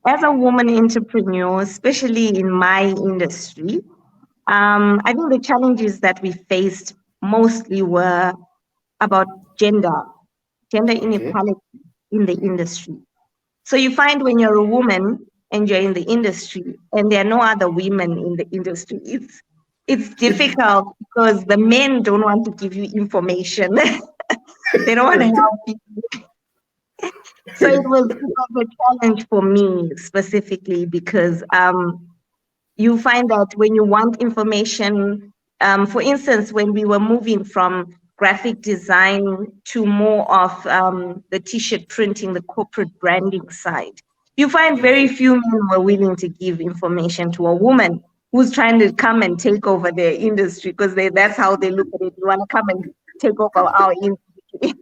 as a woman entrepreneur, especially in my industry, I think the challenges that we faced mostly were about gender Okay. inequality in the industry. So you find when you're a woman and you're in the industry and there are no other women in the industry, it's difficult because the men don't want to give you information. They don't want to help you. So it was a challenge for me specifically because you find that when you want information, for instance, when we were moving from graphic design to more of the t-shirt printing, the corporate branding side, you find very few men were willing to give information to a woman who's trying to come and take over their industry because that's how they look at it. You want to come and take over our industry.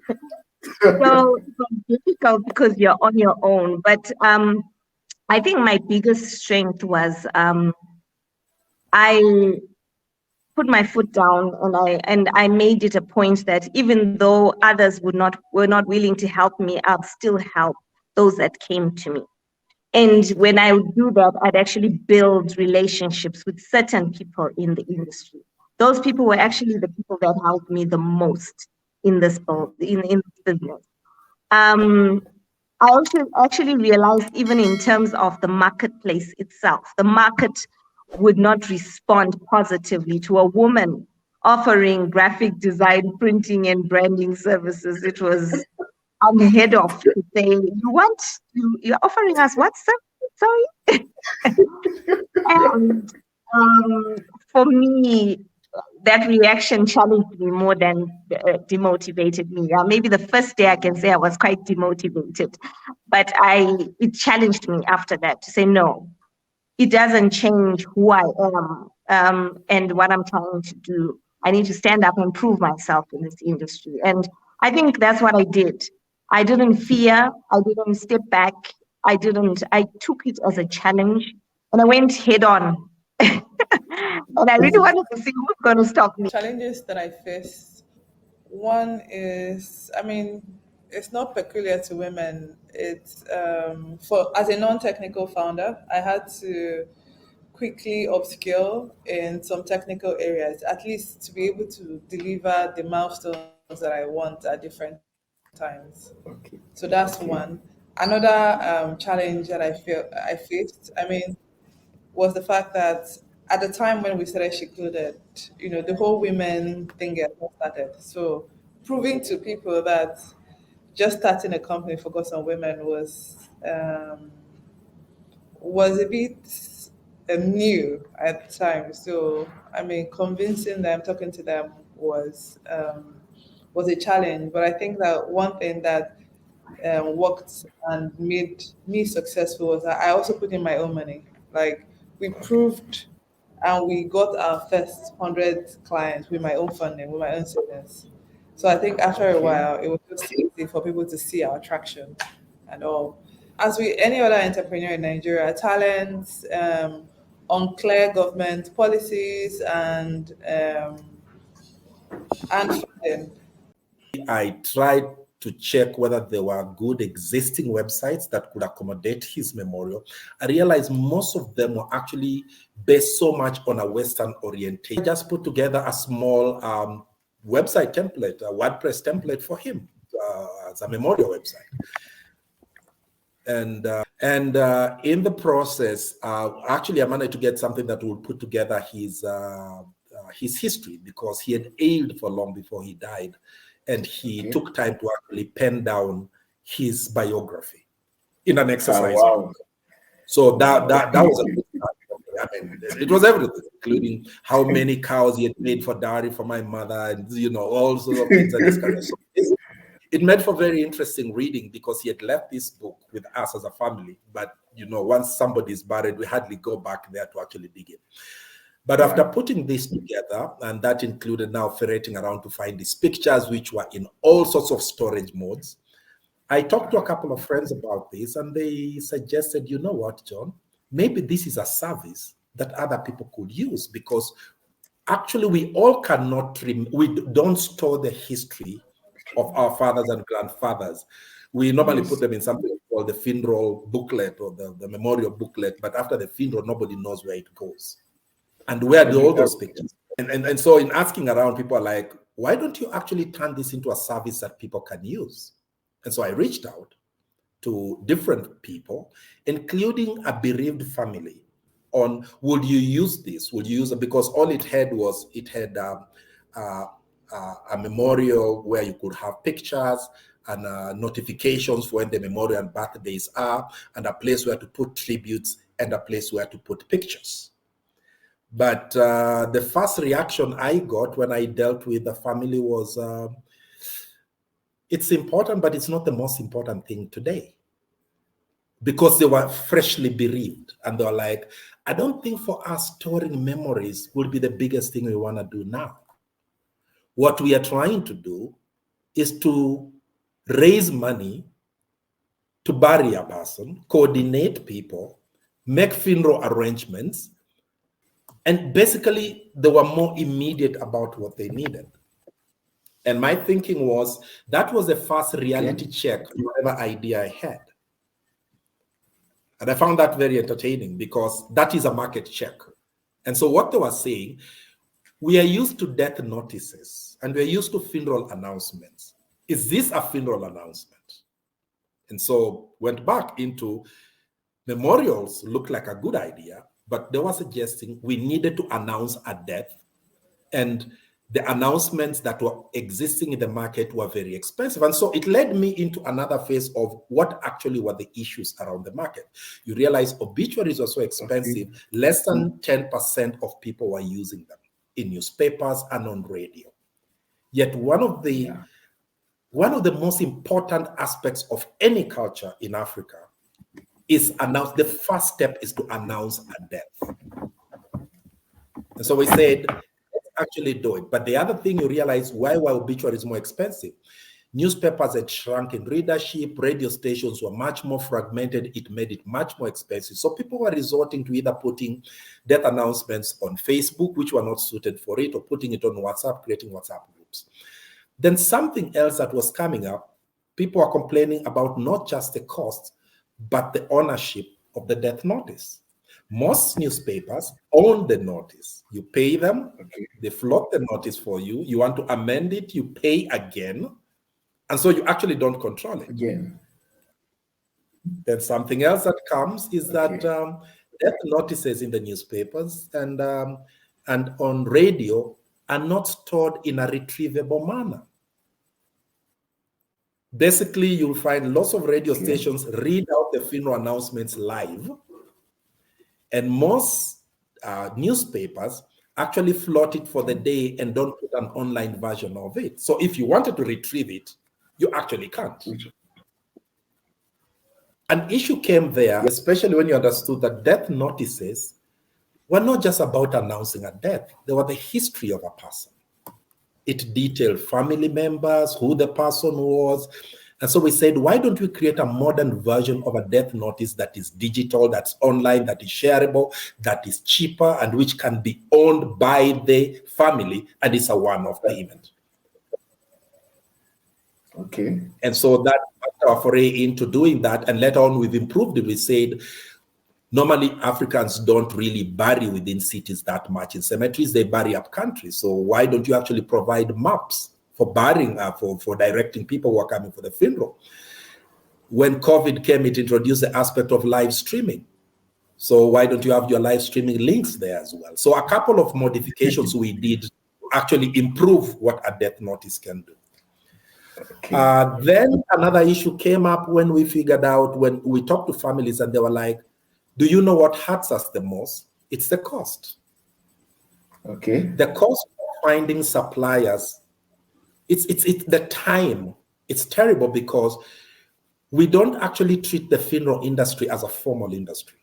So it was difficult because you're on your own. But I think my biggest strength was I put my foot down and I made it a point that even though others were not willing to help me, I'd still help those that came to me. And when I would do that, I'd actually build relationships with certain people in the industry. Those people were actually the people that helped me the most in this business. Um, I also actually realized, even in terms of the marketplace itself, the market would not respond positively to a woman offering graphic design, printing, and branding services. It was unheard of to say, you're offering us what, sir? Sorry. And for me, that reaction challenged me more than demotivated me. Maybe the first day I can say I was quite demotivated, but it challenged me after that to say no. It doesn't change who I am and what I'm trying to do. I need to stand up and prove myself in this industry, and I think that's what I did. I didn't fear. I didn't step back. I didn't. I took it as a challenge, and I went head on. And I really wanted to see who's going to stop me. Challenges that I faced. One is, I mean, it's not peculiar to women. It's for as a non-technical founder, I had to quickly upskill in some technical areas, at least to be able to deliver the milestones that I want at different times. Okay. So that's Okay. one. Another challenge that I faced, I mean, was the fact that at the time when we started She Coded, the whole women thing had not started. So proving to people that just starting a company focused on women was a bit new at the time. So I mean, convincing them, talking to them was a challenge. But I think that one thing that worked and made me successful was that I also put in my own money. Like we proved and we got our first 100 clients with my own funding, with my own savings. So I think after a Okay. while, it was just easy for people to see our traction and all. As with any other entrepreneur in Nigeria, talents, unclear government policies, and funding. I tried to check whether there were good existing websites that could accommodate his memorial. I realized most of them were actually based so much on a Western orientation. I just put together a small website template, a WordPress template for him as a memorial website. And in the process, actually, I managed to get something that would put together his history, because he had ailed for long before he died, and he took time to actually pen down his biography in an exercise. Wow. So that was a good start. I mean, it was everything, including how many cows he had made for dowry for my mother, and all sorts of things and this kind of stuff. It made for very interesting reading, because he had left this book with us as a family. But once somebody is buried, we hardly go back there to actually dig in. But after putting this together, and that included now ferreting around to find these pictures, which were in all sorts of storage modes, I talked to a couple of friends about this, and they suggested, you know what, John, maybe this is a service that other people could use, because actually we all we don't store the history of our fathers and grandfathers. We normally put them in something called called the funeral booklet or the memorial booklet, but after the funeral, nobody knows where it goes. And where do all those pictures? And so in asking around, people are like, why don't you actually turn this into a service that people can use? And so I reached out to different people, including a bereaved family, on would you use this? Would you use it? Because all it had was, it had a memorial where you could have pictures and notifications for when the memorial and birthdays are, and a place where to put tributes and a place where to put pictures. But the first reaction I got when I dealt with the family was, it's important, but it's not the most important thing today. Because they were freshly bereaved. And they were like, I don't think for us storing memories would be the biggest thing we want to do now. What we are trying to do is to raise money to bury a person, coordinate people, make funeral arrangements. And basically, they were more immediate about what they needed. And my thinking was, that was the first reality check on whatever idea I had. And I found that very entertaining because that is a market check. And so what they were saying, we are used to death notices and we're used to funeral announcements. Is this a funeral announcement? And so went back into memorials looked like a good idea, but they were suggesting we needed to announce a death, and the announcements that were existing in the market were very expensive. And so it led me into another phase of what actually were the issues around the market. You realize obituaries were so expensive, less than 10% of people were using them in newspapers and on radio. Yet one of the most important aspects of any culture in Africa is announce. The first step is to announce a death. And so we said, actually do it. But the other thing you realize, why were obituaries more expensive? Newspapers had shrunk in readership, radio stations were much more fragmented, it made it much more expensive. So people were resorting to either putting death announcements on Facebook, which were not suited for it, or putting it on WhatsApp, creating WhatsApp groups. Then something else that was coming up, people are complaining about not just the cost, but the ownership of the death notice. Most newspapers own the notice. You pay them, they float the notice for you. You want to amend it, you pay again. And so you actually don't control it. Again. Then something else that comes is that death notices in the newspapers and on radio are not stored in a retrievable manner. Basically, you'll find lots of radio stations read out the funeral announcements live. And most newspapers actually float it for the day and don't put an online version of it. So if you wanted to retrieve it, you actually can't. An issue came there, especially when you understood that death notices were not just about announcing a death. They were the history of a person. It detailed family members, who the person was. And so we said, why don't we create a modern version of a death notice that is digital, that's online, that is shareable, that is cheaper, and which can be owned by the family, and it's a one-off payment. Okay. And so that our foray into doing that, and later on we've improved it. We said, normally Africans don't really bury within cities that much in cemeteries, they bury up country. So why don't you actually provide maps for burying, for directing people who are coming for the funeral? When COVID came, it introduced the aspect of live streaming. So why don't you have your live streaming links there as well? So a couple of modifications we did to actually improve what a death notice can do. Okay. Then another issue came up when we figured out, when we talked to families and they were like, do you know what hurts us the most? It's the cost. Okay. The cost of finding suppliers, it's the time. It's terrible because we don't actually treat the funeral industry as a formal industry.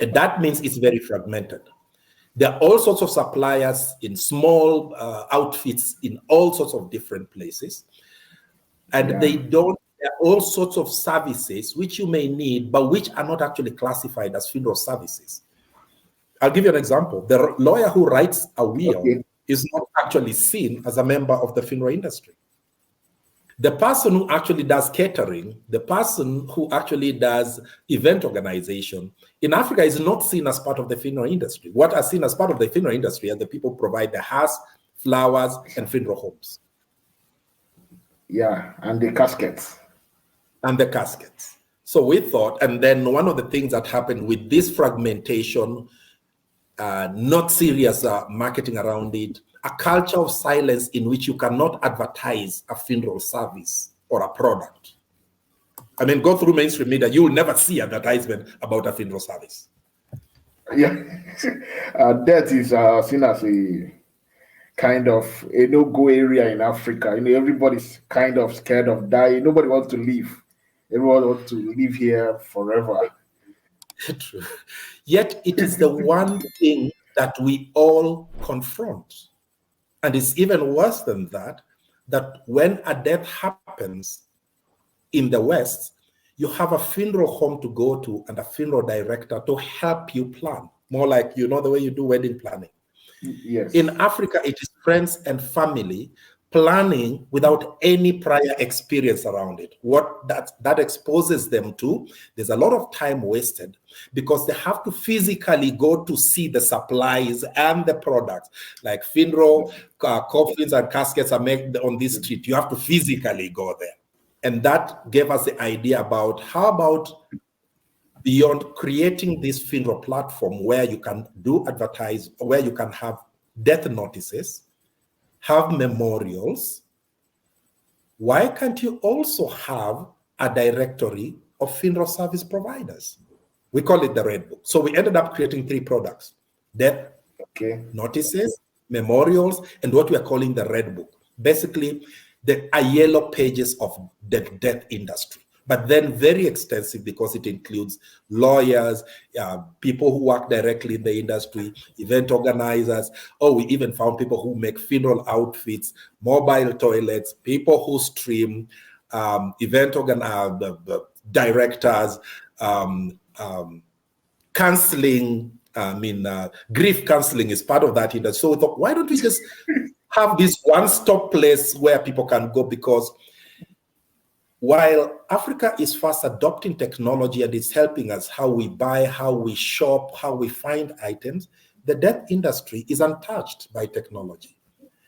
And that means it's very fragmented. There are all sorts of suppliers in small outfits in all sorts of different places. And there are all sorts of services which you may need, but which are not actually classified as funeral services. I'll give you an example. The lawyer who writes a will is not actually seen as a member of the funeral industry. The person who actually does catering, the person who actually does event organization in Africa is not seen as part of the funeral industry. What are seen as part of the funeral industry are the people who provide the hearse, flowers, and funeral homes. Yeah, and the caskets. And the caskets. So we thought, and then one of the things that happened with this fragmentation, not serious marketing around it, a culture of silence in which you cannot advertise a funeral service or a product. I mean, go through mainstream media, you will never see advertisement about a funeral service. Yeah, death is seen as a kind of a no-go area in Africa. Everybody's kind of scared of dying. Nobody wants to leave. Everyone wants to live here forever. True. Yet it is the one thing that we all confront. And it's even worse than that, that when a death happens in the West, you have a funeral home to go to and a funeral director to help you plan. More like, the way you do wedding planning. Yes. In Africa, it is friends and family planning without any prior experience around it. What that exposes them to, there's a lot of time wasted because they have to physically go to see the supplies and the products. Like funeral coffins and caskets are made on this street. You have to physically go there. And that gave us the idea about how about beyond creating this funeral platform where you can do advertise, where you can have death notices, have memorials, why can't you also have a directory of funeral service providers? We call it the Red Book. So we ended up creating 3 products: death notices, memorials, and what we are calling the Red Book. Basically, the yellow pages of the death industry, but then very extensive because it includes lawyers, people who work directly in the industry, event organizers. We even found people who make funeral outfits, mobile toilets, people who stream, event directors, counseling. Grief counseling is part of that industry. So we thought, why don't we just have this one-stop place where people can go? Because while Africa is fast adopting technology and it's helping us how we buy, how we shop, how we find items, the death industry is untouched by technology.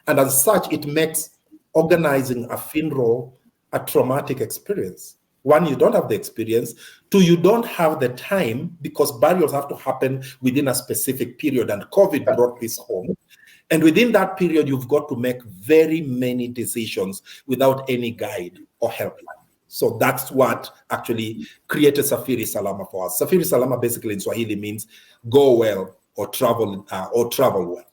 And as such, it makes organizing a funeral a traumatic experience. 1, you don't have the experience. 2, you don't have the time because burials have to happen within a specific period, and COVID brought this home. And within that period, you've got to make very many decisions without any guide or helpline. So that's what actually created Safiri Salama for us. Safiri Salama basically in Swahili means go well or travel well.